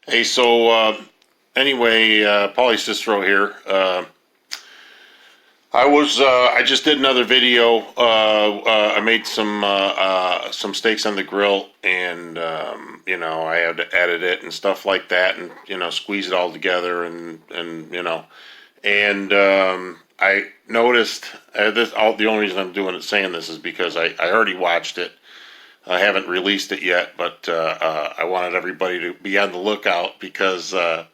Hey, so anyway, Paulie Cicero here. I just did another video. I made some steaks on the grill, and I had to edit it and stuff like that, and squeeze it all together, and I noticed this. The only reason I'm doing it, saying this, is because I already watched it. I haven't released it yet, but I wanted everybody to be on the lookout because I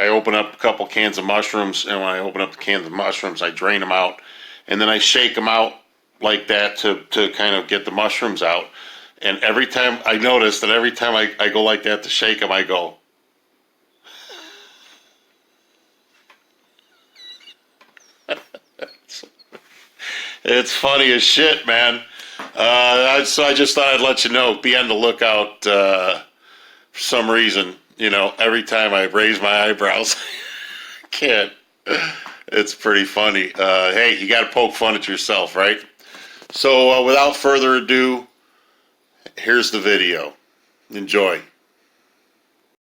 open up a couple cans of mushrooms, and when I open up the cans of mushrooms, I drain them out, and then I shake them out like that to kind of get the mushrooms out. And every time I notice that every time I go like that to shake them, I go. It's funny as shit, man. So I just thought I'd let you know. Be on the lookout. For some reason, every time I raise my eyebrows, can't. It's pretty funny. Hey, you got to poke fun at yourself, right? So without further ado, here's the video. Enjoy.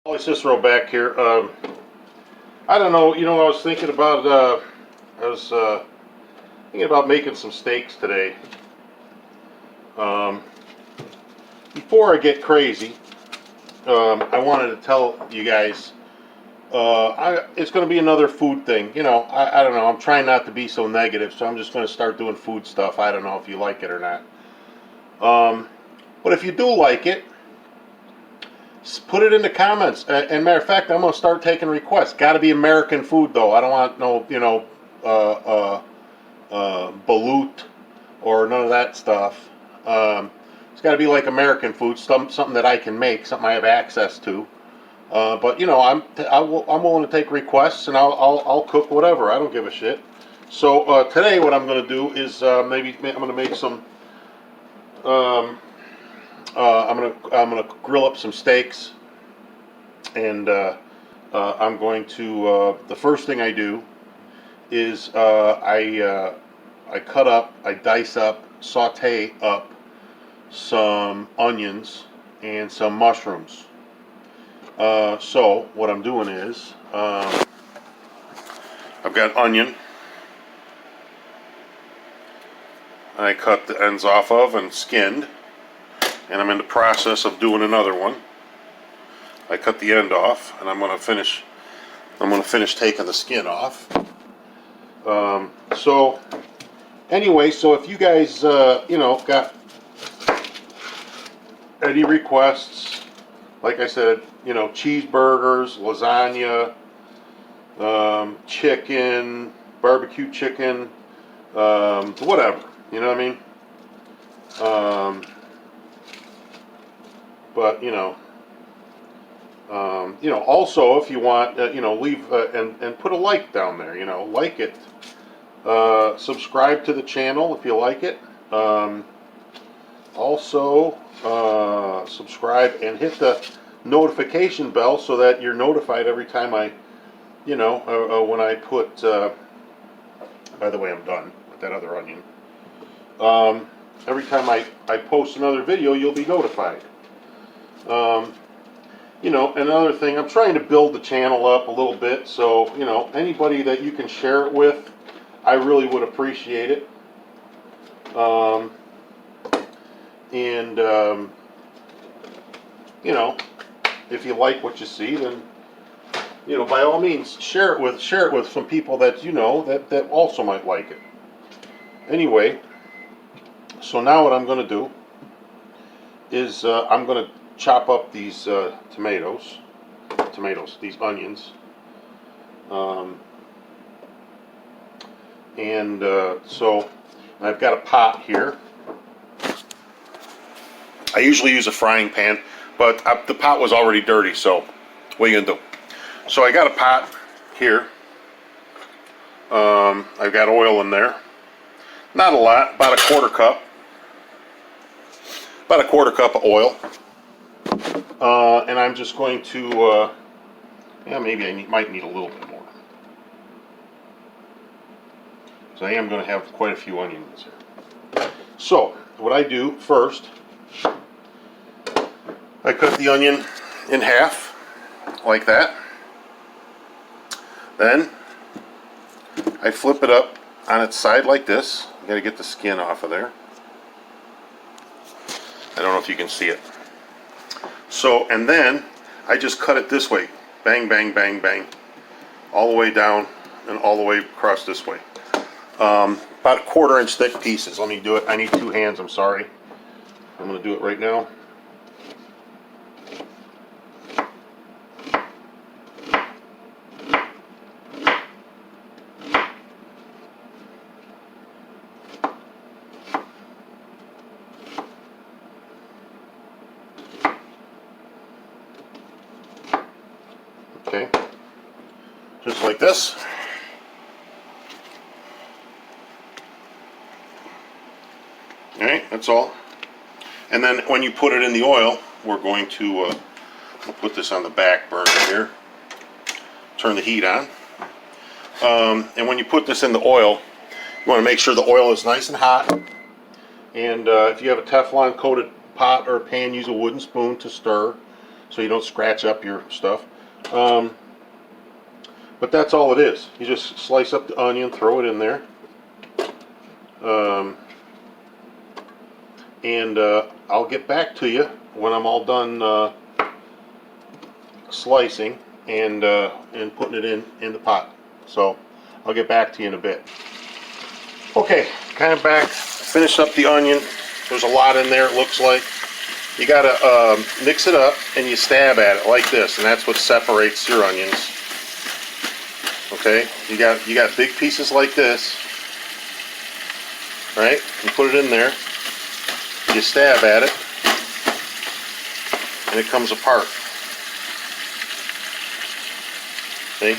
Paulie Cicero back here. I don't know. I was thinking about. I was thinking about making some steaks today. Before I get crazy, I wanted to tell you guys. It's going to be another food thing. I don't know. I'm trying not to be so negative, so I'm just going to start doing food stuff. I don't know if you like it or not. But if you do like it, put it in the comments. And matter of fact, I'm going to start taking requests. Got to be American food, though. I don't want no, balut or none of that stuff. It's got to be like American food, something that I can make, something I have access to. But I'm willing to take requests, and I'll cook whatever. I don't give a shit. So today, what I'm going to do is maybe I'm going to make some. I'm gonna grill up some steaks, and I'm going to. The first thing I do is I dice up, saute up some onions and some mushrooms. So what I'm doing is I've got onion I cut the ends off of and skinned, and I'm in the process of doing another one. I cut the end off, and I'm going to finish taking the skin off. So anyway, so if you guys got any requests, like I said, cheeseburgers, lasagna, chicken, barbecue chicken, whatever, you know what I mean? But also if you want, leave and put a like down there. Like it. Subscribe to the channel if you like it. Also, subscribe and hit the notification bell so that you're notified every time I, when I put. By the way, I'm done with that other onion. Every time I post another video, you'll be notified. Another thing, I'm trying to build the channel up a little bit, so, anybody that you can share it with, I really would appreciate it. If you like what you see, then, by all means, share it with some people that that also might like it. Anyway, so now what I'm going to do is I'm going to chop up these these onions, so I've got a pot here. I usually use a frying pan, but the pot was already dirty, so what are you gonna do? So I got a pot here. I've got oil in there, not a lot, about a quarter cup of oil. And I'm just going to, maybe I might need a little bit more. So I am going to have quite a few onions here. So what I do first I cut the onion in half, like that. Then I flip it up on its side like this. You gotta get the skin off of there. I don't know if you can see it. So, and then I just cut it this way. Bang, bang, bang, bang. All the way down and all the way across this way. About 1/4 inch thick pieces. Let me do it. I need 2 hands, I'm sorry. I'm gonna do it right now. Okay, just like this. Alright, that's all. And then when you put it in the oil, we're going to we'll put this on the back burner here. Turn the heat on. And when you put this in the oil, you want to make sure the oil is nice and hot. And if you have a Teflon coated pot or pan, use a wooden spoon to stir so you don't scratch up your stuff. But that's all it is. You just slice up the onion, throw it in there. And I'll get back to you when I'm all done slicing and putting it in the pot. So I'll get back to you in a bit. Okay, kind of back, finished up the onion. There's a lot in there, it looks like. You gotta mix it up and you stab at it like this, and that's what separates your onions. Okay, you got big pieces like this, right? You put it in there, you stab at it, and it comes apart. See?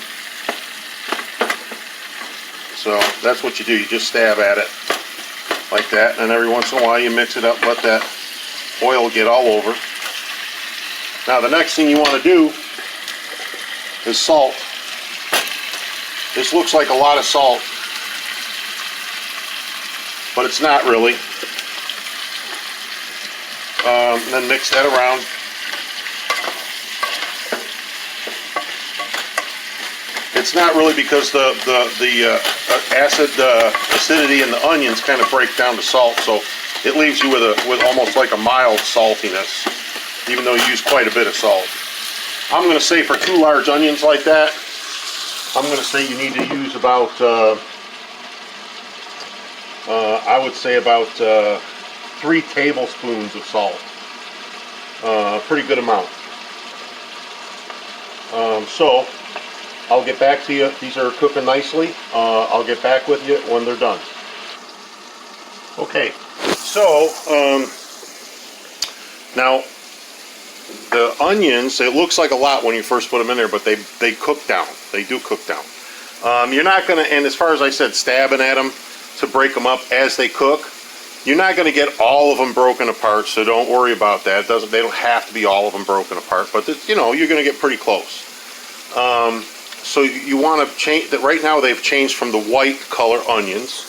So that's what you do. You just stab at it like that, and every once in a while you mix it up, let that oil get all over. Now the next thing you want to do is salt. This looks like a lot of salt, but it's not really. And then mix that around. It's not really because the acidity in the onions kind of break down the salt, so it leaves you with almost like a mild saltiness, even though you use quite a bit of salt. I'm going to say for 2 large onions like that, I'm going to say you need to use about, I would say about 3 tablespoons of salt. Pretty good amount. So I'll get back to you. These are cooking nicely. I'll get back with you when they're done. Okay, so now the onions, it looks like a lot when you first put them in there, but they cook down. They do cook down. You're not going to, and as far as I said, stabbing at them to break them up as they cook, you're not going to get all of them broken apart, so don't worry about that. They don't have to be all of them broken apart, but you know, you're going to get pretty close. So you want to change that. Right now they've changed from the white color onions.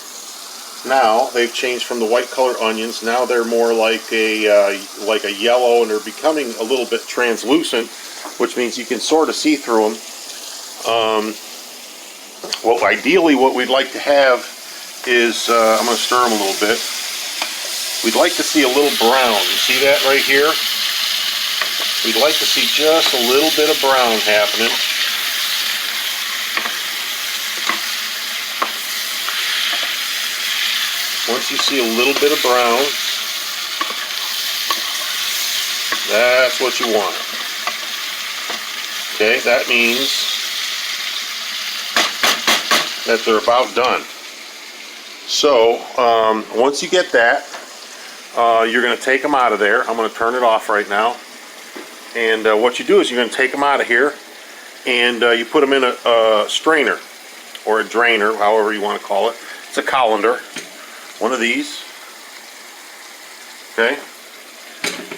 Now they've changed from the white color onions. Now they're more like a yellow, and they're becoming a little bit translucent, which means you can sort of see through them. Well, ideally what we'd like to have is, I'm going to stir them a little bit. We'd like to see a little brown. You see that right here? We'd like to see just a little bit of brown happening. Once you see a little bit of brown, that's what you want. Okay, that means that they're about done. So once you get that, you're going to take them out of there. I'm going to turn it off right now. And what you do is you're going to take them out of here, and you put them in a strainer or a drainer, however you want to call it. It's a colander, one of these. Okay,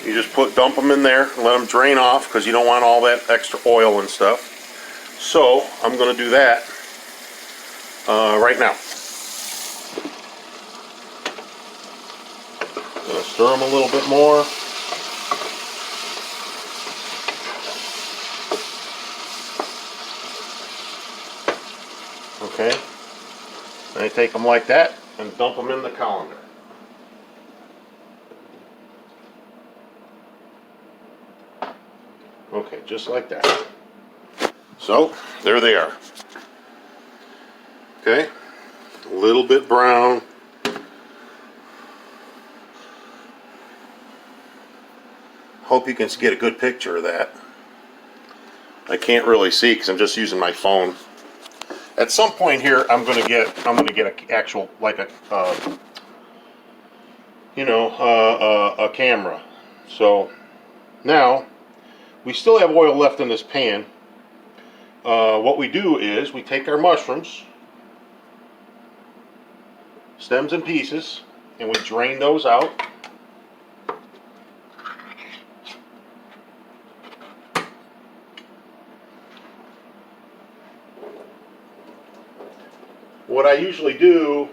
you just dump them in there and let them drain off, because you don't want all that extra oil and stuff. So I'm going to do that right now. I'm going to stir them a little bit more. Okay? And I take them like that and dump them in the colander. Okay, just like that. So, there they are. Okay? A little bit brown. Hope you can get a good picture of that. I can't really see because I'm just using my phone. At some point here, I'm gonna get an actual, like a a camera. So now we still have oil left in this pan. What we do is we take our mushrooms, stems and pieces, and we drain those out. What I usually do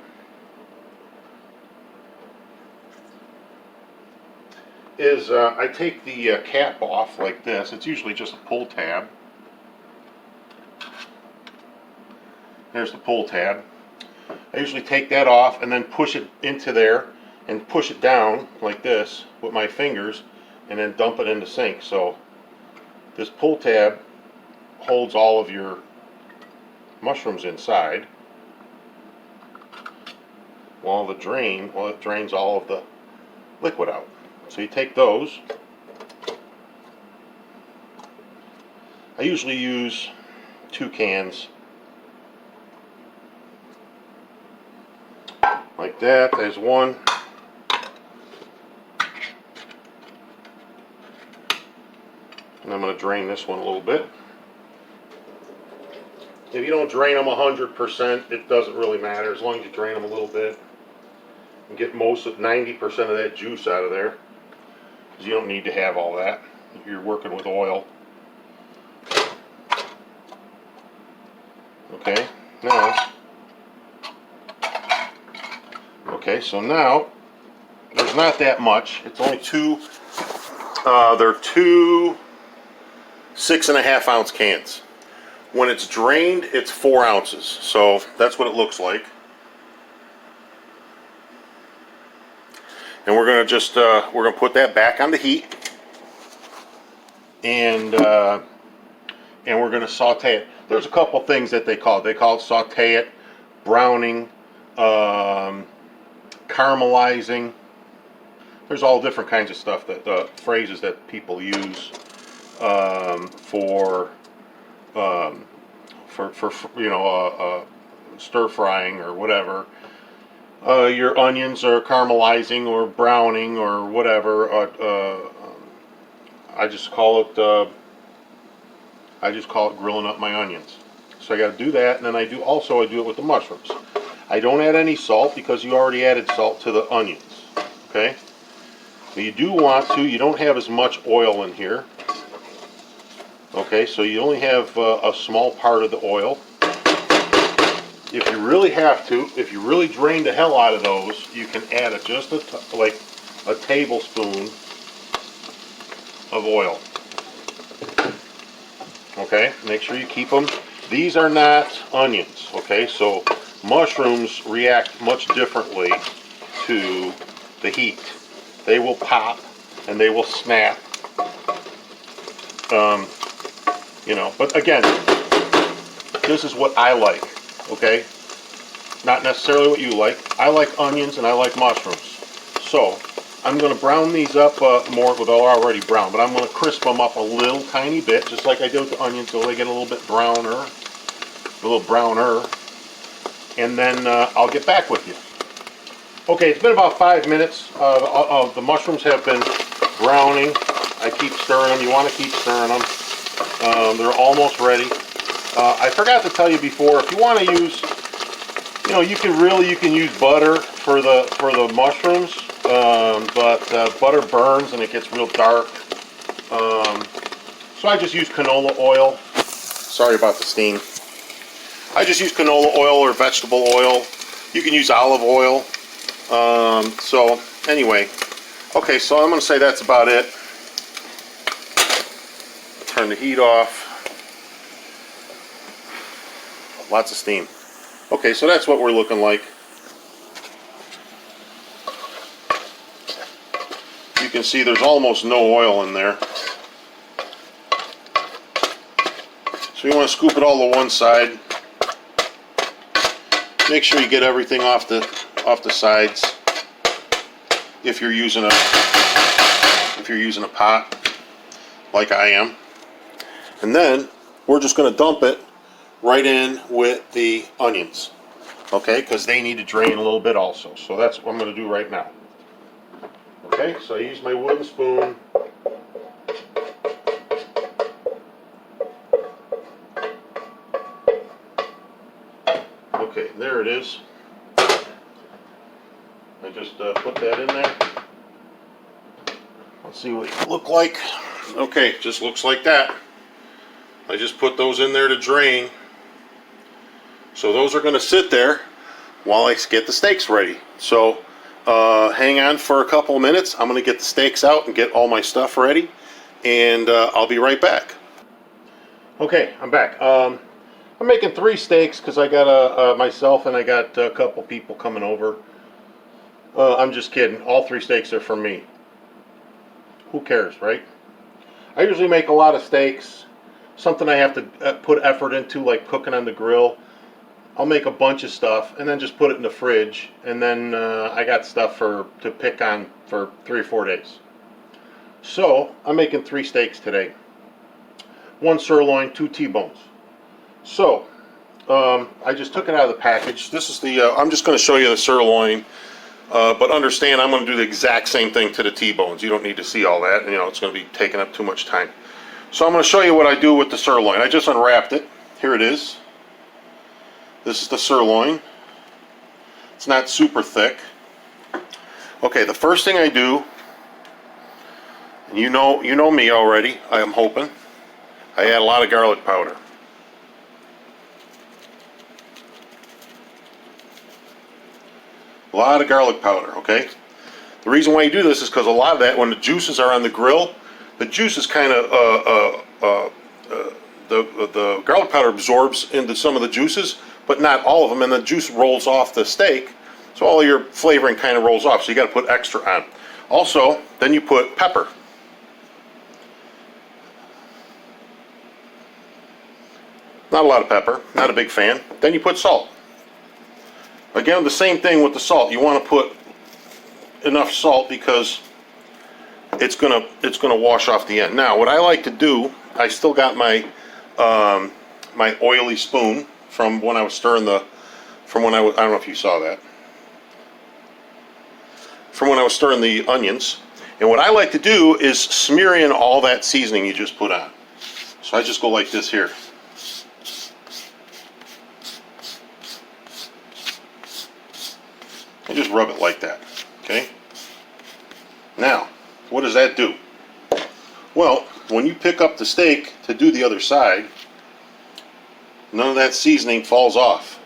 is I take the cap off like this. It's usually just a pull tab. There's the pull tab. I usually take that off and then push it into there and push it down like this with my fingers and then dump it in the sink. So this pull tab holds all of your mushrooms inside, while it drains all of the liquid out. So you take those. I usually use 2 cans. Like that. There's one. And I'm going to drain this one a little bit. If you don't drain them 100%, it doesn't really matter, as long as you drain them a little bit and get most of 90% of that juice out of there, because you don't need to have all that if you're working with oil. Okay, so now there's not that much. It's only two. They're 2 6.5 ounce cans. When it's drained, it's 4 ounces. So that's what it looks like. And we're gonna just we're gonna put that back on the heat, and we're gonna saute it. There's a couple things that they call it. They call it saute it, browning, caramelizing. There's all different kinds of stuff, that phrases that people use for stir frying or whatever. Your onions are caramelizing or browning or whatever. I just call it grilling up my onions. So I got to do that, and then I do it with the mushrooms. I don't add any salt because you already added salt to the onions. Okay. But you do want to. You don't have as much oil in here. Okay, so you only have a small part of the oil. If you really have to, if you really drain the hell out of those, you can add just like a tablespoon of oil. Okay, make sure you keep them. These are not onions. Okay, so mushrooms react much differently to the heat. They will pop and they will snap. But again, this is what I like, okay? Not necessarily what you like. I like onions and I like mushrooms. So, I'm going to brown these up more, with they're already brown, but I'm going to crisp them up a little tiny bit, just like I did with the onions, so they get a little bit browner, and then I'll get back with you. Okay, it's been about 5 minutes. The mushrooms have been browning. I keep stirring them. You want to keep stirring them. They're almost ready. I forgot to tell you before, if you want to use, you can use butter for the mushrooms, but butter burns and it gets real dark. So I just use canola oil. Sorry about the steam. I just use canola oil or vegetable oil. You can use olive oil. So anyway, okay, so I'm going to say that's about it. Turn the heat off. Lots of steam. Okay, so that's what we're looking like. You can see there's almost no oil in there. So you want to scoop it all to one side. Make sure you get everything off the sides. If you're using a pot like I am. And then we're just going to dump it right in with the onions. Okay, because they need to drain a little bit also. So that's what I'm going to do right now. Okay, so I use my wooden spoon. Okay, there it is. I just put that in there. Let's see what it look like. Okay, just looks like that. I just put those in there to drain. So those are going to sit there while I get the steaks ready. So hang on for a couple of minutes. I'm going to get the steaks out and get all my stuff ready, and I'll be right back. Okay, I'm back. I'm making 3 steaks because I got myself and I got a couple people coming over. I'm just kidding. All 3 steaks are for me. Who cares, right? I usually make a lot of steaks. Something I have to put effort into, like cooking on the grill. I'll make a bunch of stuff and then just put it in the fridge, and then I got stuff to pick on for 3 or 4 days. So I'm making 3 steaks today. 1 sirloin, 2 T-bones. So I just took it out of the package. This is the I'm just going to show you the sirloin, but understand I'm going to do the exact same thing to the T-bones. You don't need to see all that. You know, it's going to be taking up too much time. So I'm going to show you what I do with the sirloin. I just unwrapped it. Here it is. This is the sirloin. It's not super thick. Okay, the first thing I do, and you know me already, I am hoping, I add a lot of garlic powder. A lot of garlic powder, okay? The reason why you do this is because a lot of that, when the juices are on the grill, the juices kind of, the garlic powder absorbs into some of the juices, but not all of them, and the juice rolls off the steak, so all your flavoring kind of rolls off, so you got to put extra on. Also, then you put pepper. Not a lot of pepper, not a big fan. Then you put salt. Again, the same thing with the salt. You want to put enough salt because it's gonna wash off the end. Now, what I like to do, I still got my my oily spoon from when I was stirring I don't know if you saw that. From when I was stirring the onions. And what I like to do is smear in all that seasoning you just put on. So I just go like this here. And just rub it like that. Okay? Now, what does that do? Well, when you pick up the steak to do the other side, none of that seasoning falls off.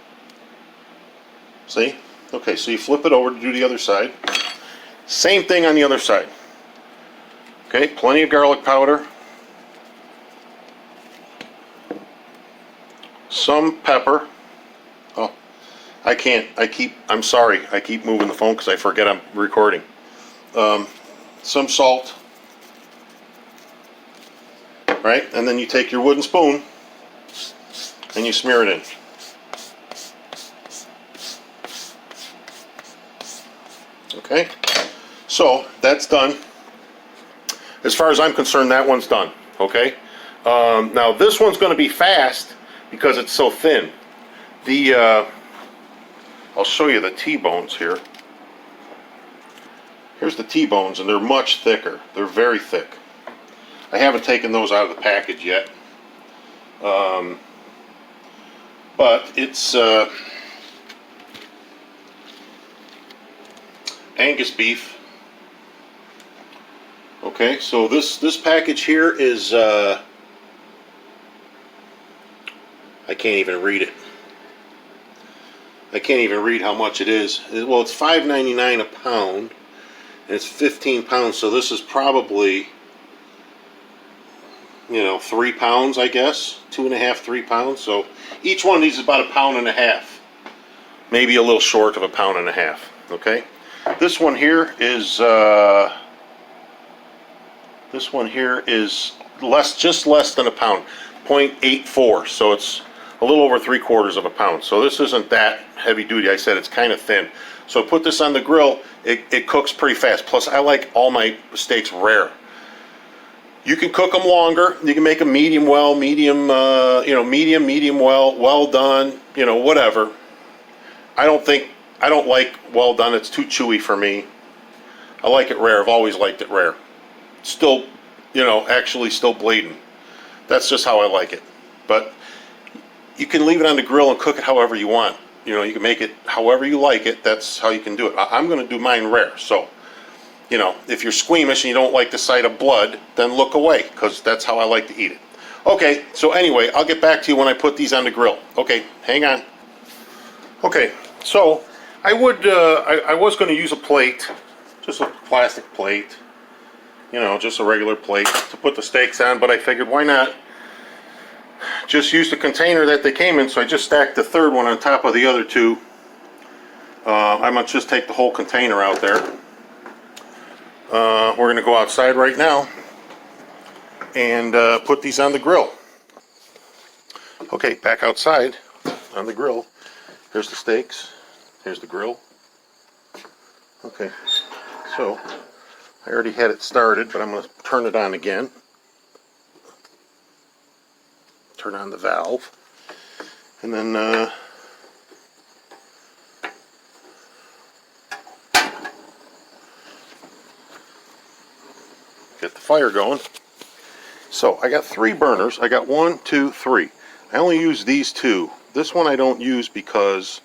See? Okay, so you flip it over to do the other side. Same thing on the other side. Okay, plenty of garlic powder. Some pepper. Oh, I'm sorry, I keep moving the phone because I forget I'm recording. Some salt. Right? And then you take your wooden spoon and you smear it in. Okay? So, that's done. As far as I'm concerned, that one's done. Okay? Now, this one's going to be fast because it's so thin. I'll show you the T-bones here. Here's the T-bones, and they're much thicker. They're very thick. I haven't taken those out of the package yet. But it's Angus beef. Okay, so this package here is I can't even read it. I can't even read how much it is. Well, it's $5.99 a pound, and it's 15 pounds. So this is probably, 3 pounds, I guess, 2.5, 3 pounds. So each one of these is about 1.5 pounds. maybe a little short of a pound and a half. Okay, this one here is just less than a pound, 0.84. So it's a little over 3/4 of a pound. So this isn't that heavy duty. I said it's kind of thin. So put this on the grill. It cooks pretty fast. Plus, I like all my steaks rare. You can cook them longer. You can make them medium well, medium, medium well, well done, whatever. I don't like well done. It's too chewy for me. I like it rare. I've always liked it rare. Still, actually still bleeding. That's just how I like it. But you can leave it on the grill and cook it however you want. You can make it however you like it. That's how you can do it. I'm going to do mine rare. So, if you're squeamish and you don't like the sight of blood, then look away, because that's how I like to eat it. Okay, so anyway, I'll get back to you when I put these on the grill. Okay, hang on. Okay, so I was going to use a plate, just a plastic plate, just a regular plate to put the steaks on, but I figured why not just use the container that they came in. So I just stacked the third one on top of the other two. I might just take the whole container out there. We're going to go outside right now and put these on the grill. Okay, back outside on the grill. Here's the steaks. Here's the grill. Okay, so I already had it started, but I'm going to turn it on again. Turn on the valve. And then get the fire going. So I got 3 burners. I got 1, 2, 3. I only use these 2. This one I don't use because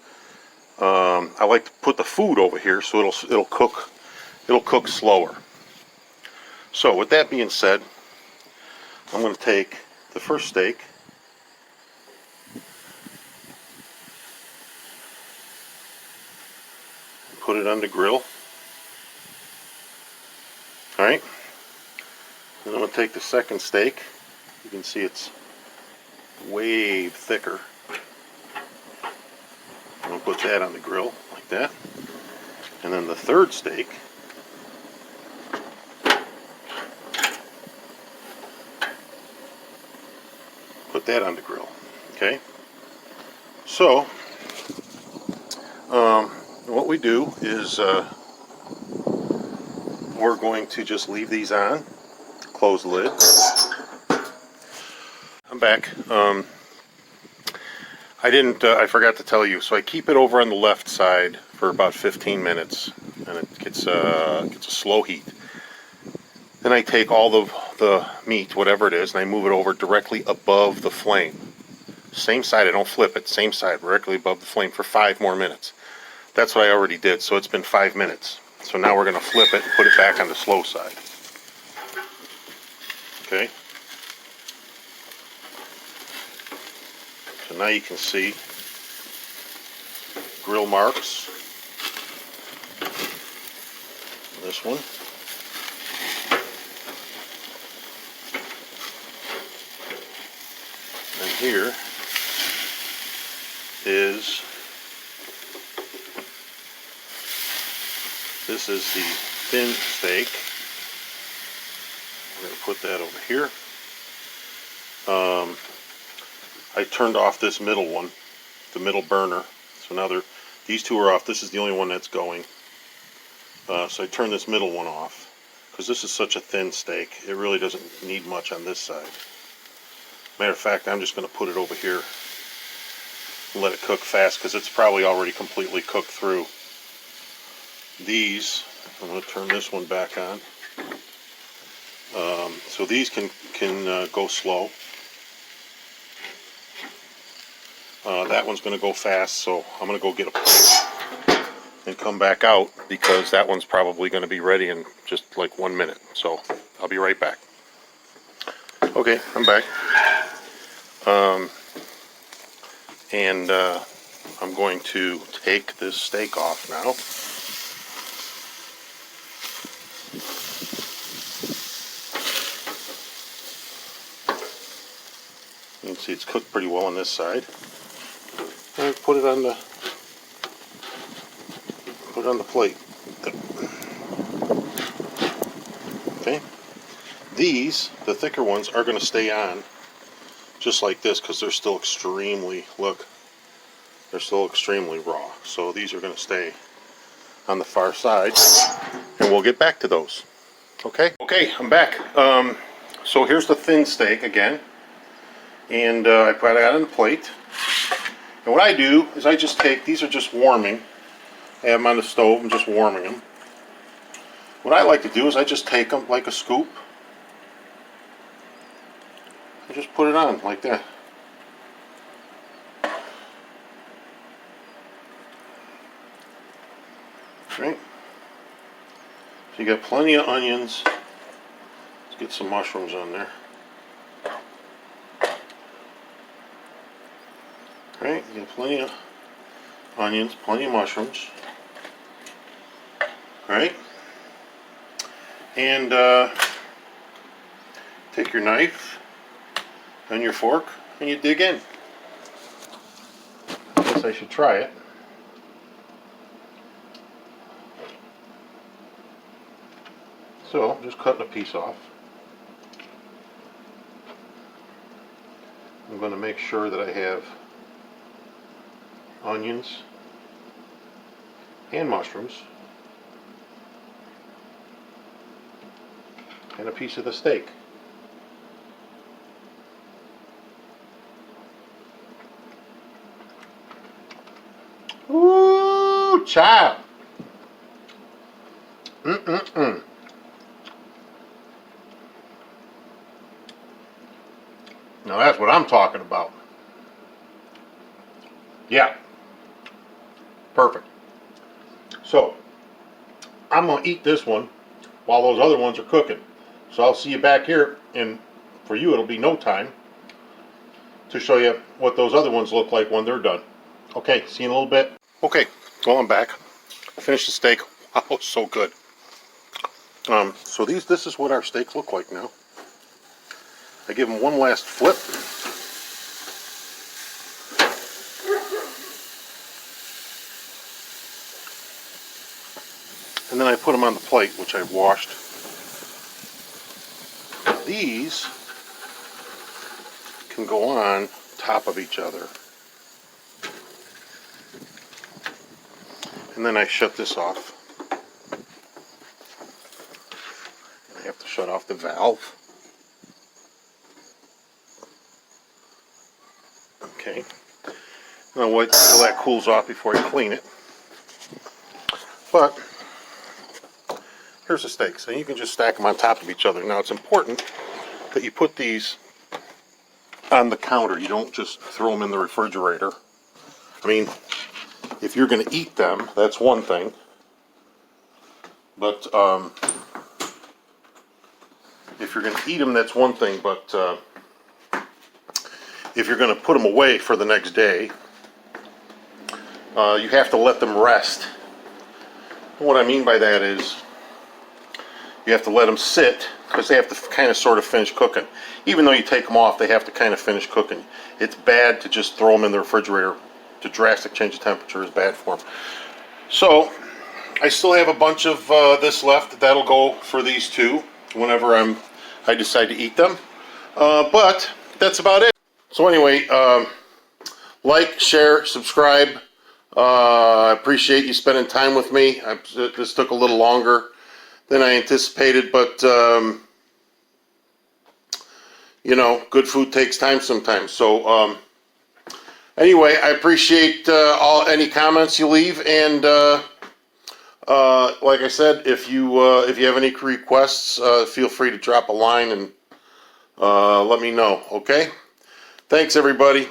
I like to put the food over here so it'll cook slower. So with that being said, I'm going to take the first steak, put it on the grill. All right. Then I'm going to take the second steak. You can see it's way thicker. I'm going to put that on the grill like that. And then the third steak, put that on the grill. Okay. So what we do is we're going to just leave these on, close the lid. I'm back. I forgot to tell you, so I keep it over on the left side for about 15 minutes, and it gets a slow heat. Then I take all the meat, whatever it is, and I move it over directly above the flame. Same side, I don't flip it, same side, directly above the flame for 5 more minutes. That's what I already did, so it's been 5 minutes. So now we're going to flip it and put it back on the slow side. Okay. So now you can see grill marks on this one. And here is, this is the thin steak. I'm going to put that over here. I turned off this middle one, the middle burner. So now these 2 are off. This is the only one that's going. So I turned this middle one off because this is such a thin steak. It really doesn't need much on this side. Matter of fact, I'm just going to put it over here and let it cook fast because it's probably already completely cooked through. These, I'm going to turn this one back on. So these can go slow. That one's going to go fast, so I'm going to go get a plate and come back out because that one's probably going to be ready in just like 1 minute. So I'll be right back. Okay, I'm back. I'm going to take this steak off now. You can see it's cooked pretty well on this side. And put it on the Put it on the plate. Okay. These, the thicker ones, are going to stay on just like this because they're still extremely, look, they're still extremely raw. So these are going to stay on the far side, and we'll get back to those. Okay? Okay, I'm back. So here's the thin steak again, and I put it on the plate. And what I do is I just take, these are just warming. I have them on the stove, I'm just warming them. What I like to do is I just take them like a scoop. I just put it on like that. Right? So you got plenty of onions. Let's get some mushrooms on there. Right? You got plenty of onions, plenty of mushrooms. Right? And take your knife and your fork and you dig in. I guess I should try it. So, I'm just cutting a piece off. I'm going to make sure that I have onions and mushrooms and a piece of the steak. Ooh, child! Mm-mm-mm. Now that's what I'm talking about. Yeah. Perfect. So, I'm going to eat this one while those other ones are cooking. So I'll see you back here, and for you it'll be no time to show you what those other ones look like when they're done. Okay, see you in a little bit. Okay, well, I'm back. I finished the steak. Wow, so good. So this is what our steaks look like now. I give them one last flip. And then I put them on the plate, which I've washed. These can go on top of each other. And then I shut this off. I have to shut off the valve. Okay. Now wait until that cools off before I clean it. But here's the steaks, and you can just stack them on top of each other. Now it's important that you put these on the counter. You don't just throw them in the refrigerator. I mean, if you're going to eat them, that's one thing. But if you're going to eat them, that's one thing. But if you're going to put them away for the next day, you have to let them rest. And what I mean by that is you have to let them sit because they have to kind of sort of finish cooking. Even though you take them off, they have to kind of finish cooking. It's bad to just throw them in the refrigerator. To drastic change of temperature is bad for them. So I still have a bunch of this left. That'll go for these two whenever I decide to eat them. But that's about it. So anyway, like, share, subscribe. I appreciate you spending time with me. This took a little longer than I anticipated, but you know, good food takes time sometimes. So anyway, I appreciate any comments you leave, and like I said, if you have any requests, feel free to drop a line and let me know. Okay, thanks everybody.